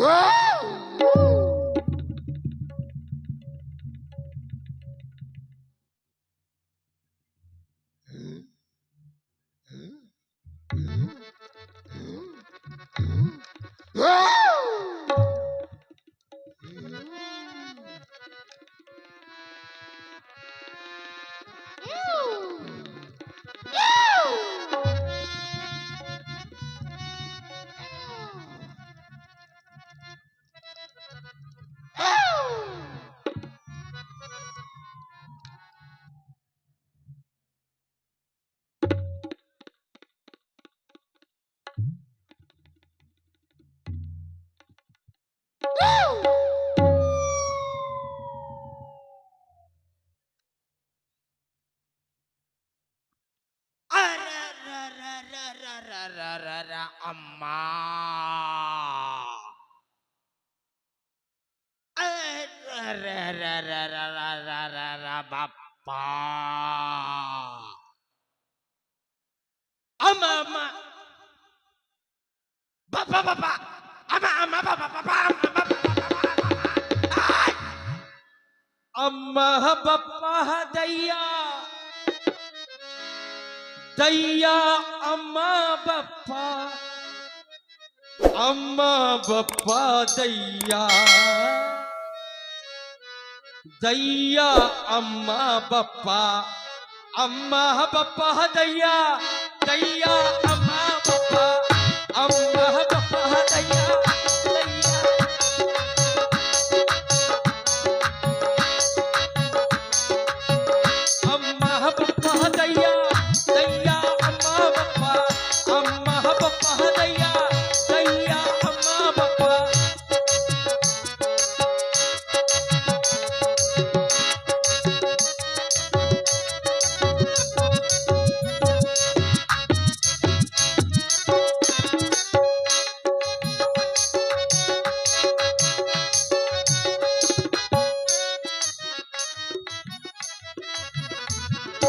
अम्मा बाप्पा अम्मा अम्मा बाप्पा बाप्पा अम्मा अम्मा बाप्पा बाप्पा अम्मा बाप्पा दैया दैया अम्मा बाप्पा दैया दैया अम्मा बाप्पा दैया दैया अम्मा बाप्पा दैया दैया अम्मा बाप्पा दैया दैया अम्मा बाप्पा दैया दैया अम्मा बाप्पा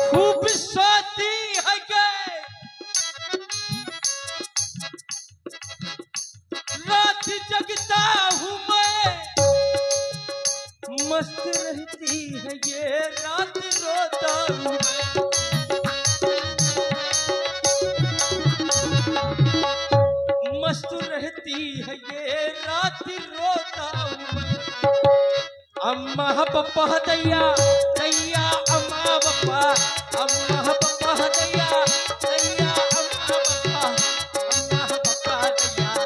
खूब सोती है के रात जगता हूँ मैं मस्त रहती है ये रात रोता हूँ मैं मस्त रहती है ये रात रोता हूँ मैं अम्मा बाप्पा दैया दैया अम्मा बाप्पा दैया दैया अम्मा बाप्पा दैया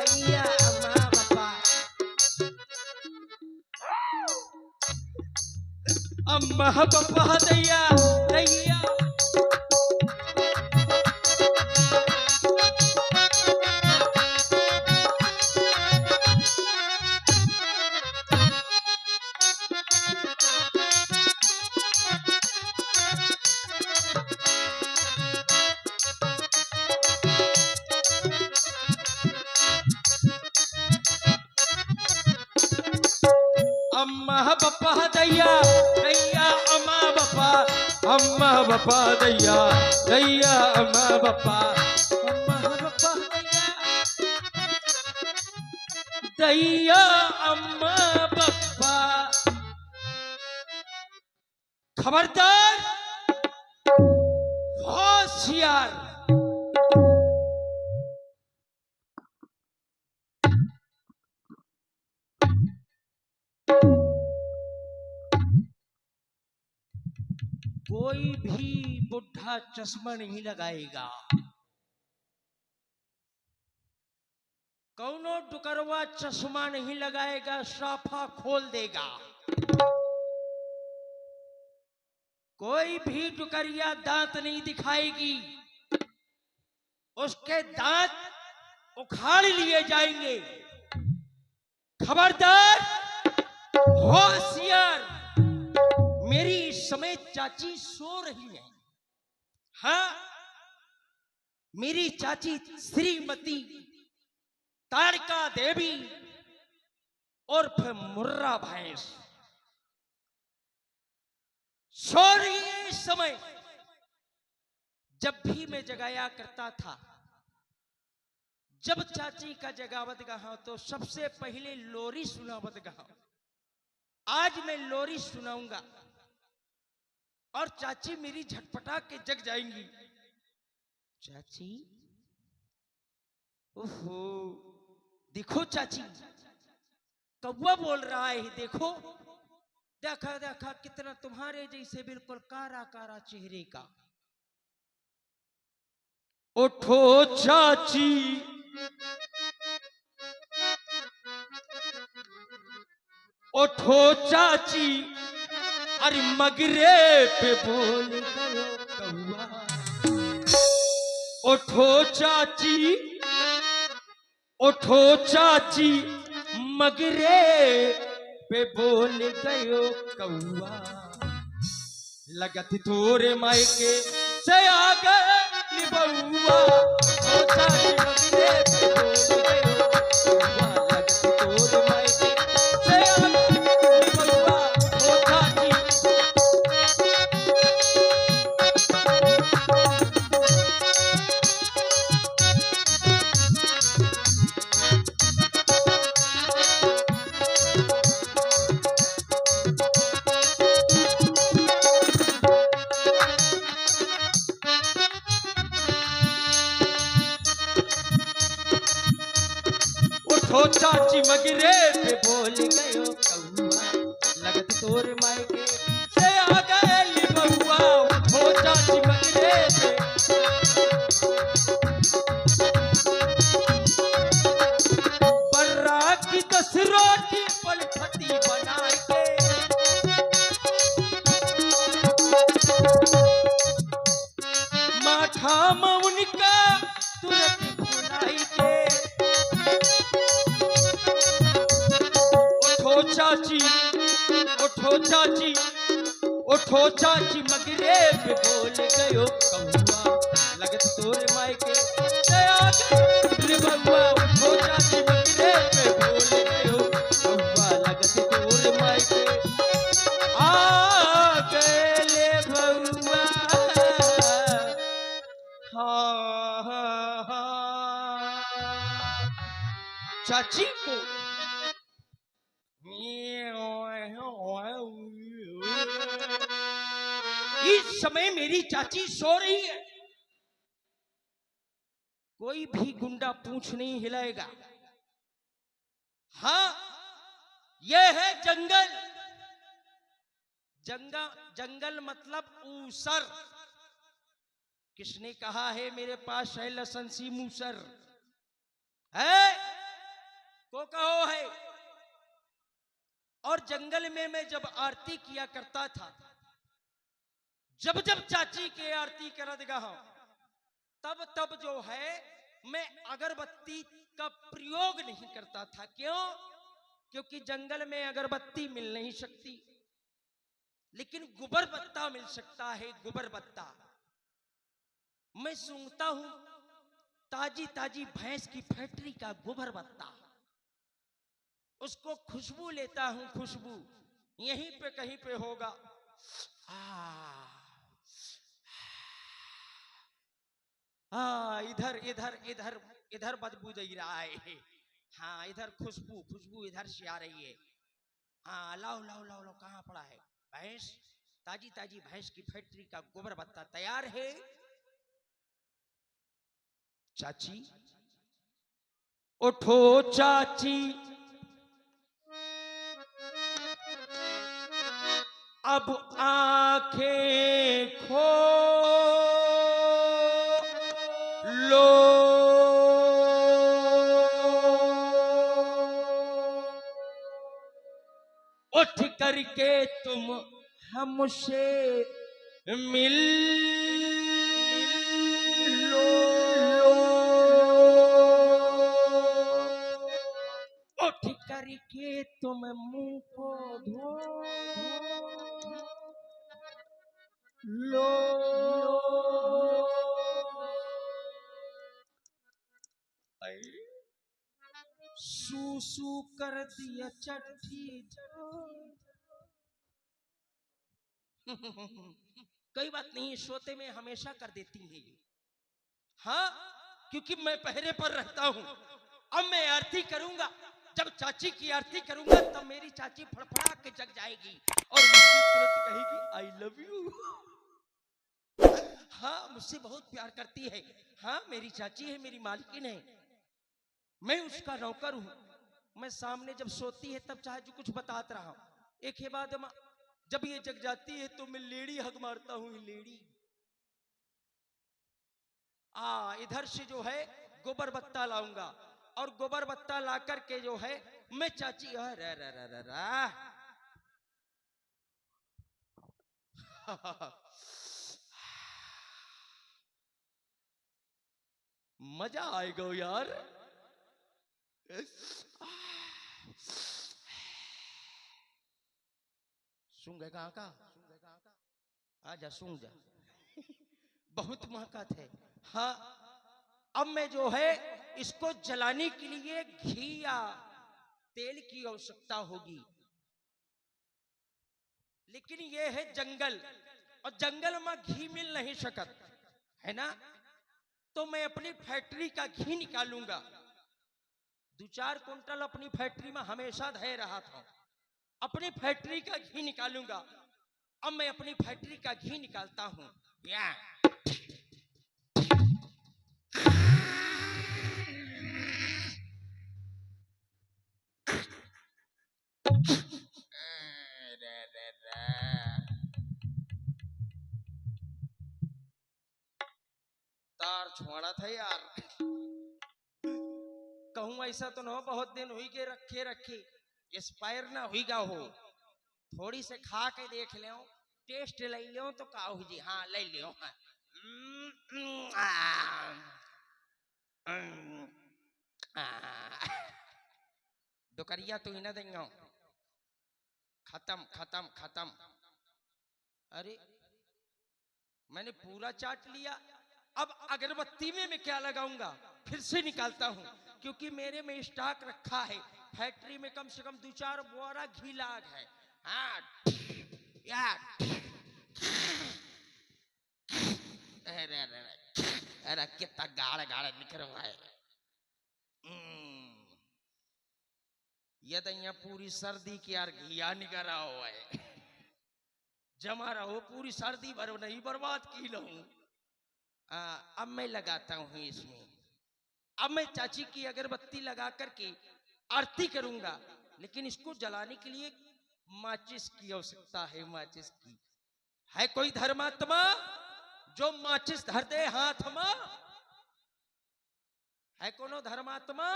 दैया अम्मा बाप्पा अम्मा बाप्पा दैया दैया अम्मा बाप्पा दैया दैया अम्मा बाप्पा दैया दैया अम्मा बाप्पा दैया दैया अम्मा बाप्पा खबरदार होशियार कोई भी बुढ़ा चश्मा नहीं लगाएगा कौनो टुकरवा चश्मा नहीं लगाएगा साफा खोल देगा कोई भी टुकरिया दांत नहीं दिखाएगी उसके दांत उखाड़ लिए जाएंगे खबरदार होशियार मेरी इस समय चाची सो रही है हाँ मेरी चाची श्रीमती तारका देवी और फिर मुर्रा भैंस सो रही है इस समय जब भी मैं जगाया करता था जब चाची का जगावत गहा तो सबसे पहले लोरी सुनावत गहा। आज मैं लोरी सुनाऊंगा और चाची मेरी झटपटा के जग जाएंगी। चाची, ओहो, देखो चाची, कौवा बोल रहा है, देखो, देखा देखा कितना तुम्हारे जैसे बिल्कुल कारा कारा चेहरे का। उठो चाची, उठो चाची, अरे मगरे पे बोल गयो कौवा। उठो चाची, उठो चाची, मगरे पे बोल गयो कौवा। लगत तोरे मायके से आ गई बउआ। ओ चाची मगरे पे बोल गयो कौवा। लगत तोरे मायके से आ गई बउआ। ओ चाची, उठो चाची मगरे पे बोल गयो कौवा। लगत तोर मायके से आ गई बउआ। उठो चाची मगरे पे, बर्रा की 10 रोटी पलफती बना के, माथा में उनका तुरंत भुलाई के। उठो चाची, उठो चाची, उठो चाची मगरे पे बोल गयो कौवा। लगत तोरे मायके से आ गई बउआ। उठो चाची मगरे पे बोल गयो कौवा। लगत तोरे मायके आ गए बउआ। हाँ हाँ हाँ। चाची को इस समय मेरी चाची सो रही है। कोई भी गुंडा पूंछ नहीं हिलाएगा। हाँ, यह है जंगल। जंगल मतलब ऊसर। किसने कहा है मेरे पास है लसंसी मूसर? है को कहो है। और जंगल में मैं जब आरती किया करता था, जब जब चाची के आरती करत गहा, तब तब जो है मैं अगरबत्ती का प्रयोग नहीं करता था। क्यों? क्योंकि जंगल में अगरबत्ती मिल नहीं सकती, लेकिन गोबर बत्ता मिल सकता है। गोबर बत्ता मैं सूंघता हूं, ताजी ताजी भैंस की फैक्ट्री का गोबर बत्ता, उसको खुशबू लेता हूं। खुशबू यहीं पे कहीं पे होगा। इधर इधर इधर इधर बदबू दे रहा है। हाँ, इधर खुशबू खुशबू इधर से आ रही है। हाँ, लाओ लाओ लाओ लाओ, कहाँ पड़ा है? भैंस, ताजी ताजी भैंस की फैक्ट्री का गोबर बत्ता तैयार है। चाची, उठो चाची, अब आंखें खोलो। उठ करके तुम हमसे मिल लो। उठ करके तुम मुंह को धो लो। सू कर दिया चट्टी। कोई बात नहीं, सोते में हमेशा कर देती है ये। हाँ, क्योंकि मैं पहरे पर रहता हूं। अब मैं आरती करूंगा, जब चाची की आरती करूंगा तब मेरी चाची फड़फड़ा के जग जाएगी और मुझसे तुरंत कहेगी आई लव यू। हाँ, मुझसे बहुत प्यार करती है। हाँ, मेरी चाची है, मेरी मालकिन है, मैं उसका नौकर हूं। मैं सामने जब सोती है तब चाहे जो कुछ बताता रहा हूं। एक ही बात, जब ये जग जाती है तो मैं लेडी हक मारता हूं, लेडी। इधर से जो है गोबर बत्ता लाऊंगा और गोबर बत्ता ला करके जो है मैं चाची मजा आएगा यार। सूंघे कहाँ का, आजा सूंघ जा। बहुत महका थे। हाँ, अब मैं जो है इसको जलाने के लिए घी या तेल की आवश्यकता होगी, लेकिन ये है जंगल और जंगल में घी मिल नहीं सकत है ना। तो मैं अपनी फैक्ट्री का घी निकालूंगा। 2-4 कुंटल अपनी फैक्ट्री में हमेशा धै रहा था। अपनी फैक्ट्री का घी निकालूंगा। अब मैं अपनी फैक्ट्री का घी निकालता हूं। तार छोड़ा था यार। कहूं ऐसा तो न हो बहुत दिन हुई के रखे रखे एक्सपायर ना हुई गा हो। थोड़ी से खा के देख ले, टेस्ट ले लो तो का हो जी। हाँ ले लियो। डुकरिया तू ही ना देंगे। खत्म खत्म खत्म। अरे मैंने पूरा चाट लिया। अब अगरबत्ती में मैं क्या लगाऊंगा, फिर से निकालता हूं, क्योंकि मेरे में स्टॉक रखा है। फैक्ट्री में कम से कम 2-4 बोरा घी लाग है। हाँ यार, अरे अरे अरे कितना गाढ़ा गाढ़ा निकल रहा है। ये तो यहाँ पूरी सर्दी की यार घिया निकल रहा हुआ है। जमा रहो पूरी सर्दी भर नहीं बर्बाद की लूं। अब मैं लगाता हूं इसमें। अब मैं चाची की अगरबत्ती लगा करके आरती करूंगा, लेकिन इसको जलाने के लिए माचिस की आवश्यकता है। माचिस की है कोई धर्मात्मा जो माचिस धर दे हाथ में? है कोनो धर्मात्मा?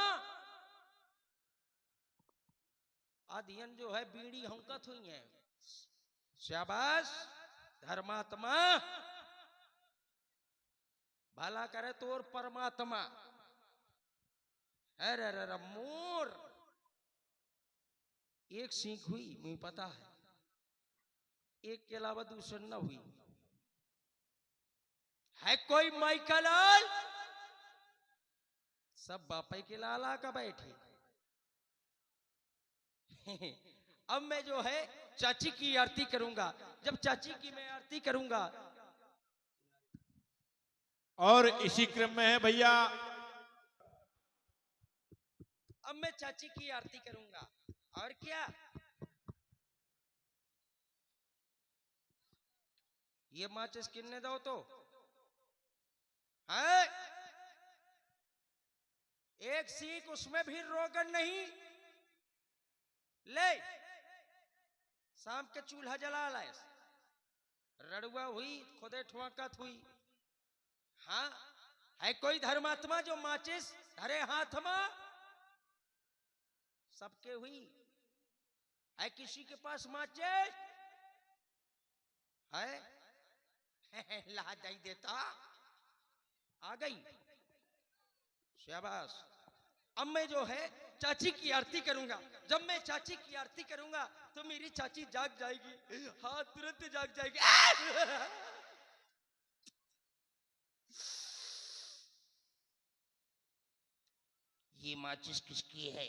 आधियन जो है बीड़ी हंकत हुई है। शाबाश धर्मात्मा, भला करे तो और परमात्मा। अरे अरे मोर एक सीख हुई मुझे पता है, एक के अलावा दूसरी न हुई। है कोई माई का लाल? सब बापे के लाला का बैठे। अब मैं जो है चाची की आरती करूंगा। जब चाची की मैं आरती करूंगा, और इसी क्रम में है भैया, अब मैं चाची की आरती करूंगा। और क्या, ये माचिस किन्ने दो तो है। एक सीख उसमें भी रोगन नहीं। ले शाम के चूल्हा जला लाए, रड़ुआ हुई खुदे ठुआकत हुई। हाँ, है कोई धर्मात्मा जो माचिस धरे हाथ में? सबके हुई। है किसी के पास माचिस है? ला दई देता, आ गई। शाबाश। अब मैं जो है चाची की आरती करूंगा। जब मैं चाची की आरती करूंगा तो मेरी चाची जाग जाएगी। हाँ, तुरंत जाग जाएगी। ये माचिस किसकी है?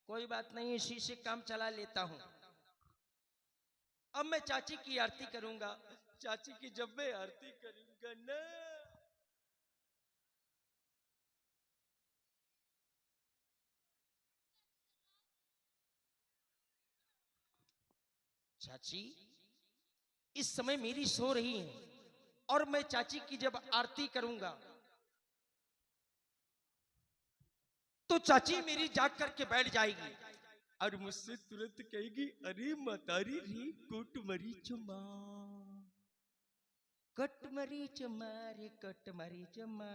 कोई बात नहीं, इसी से काम चला लेता हूं। अब मैं चाची की आरती करूंगा। चाची की जब मैं आरती करूंगा ना, चाची इस समय मेरी सो रही है और मैं चाची की जब आरती करूंगा तो चाची मेरी जाग करके बैठ जाएगी और मुझसे तुरंत कहेगी, अरे मतारी रे कोट मरी चुमा, कट मरी चमा रे कट मरी चमा,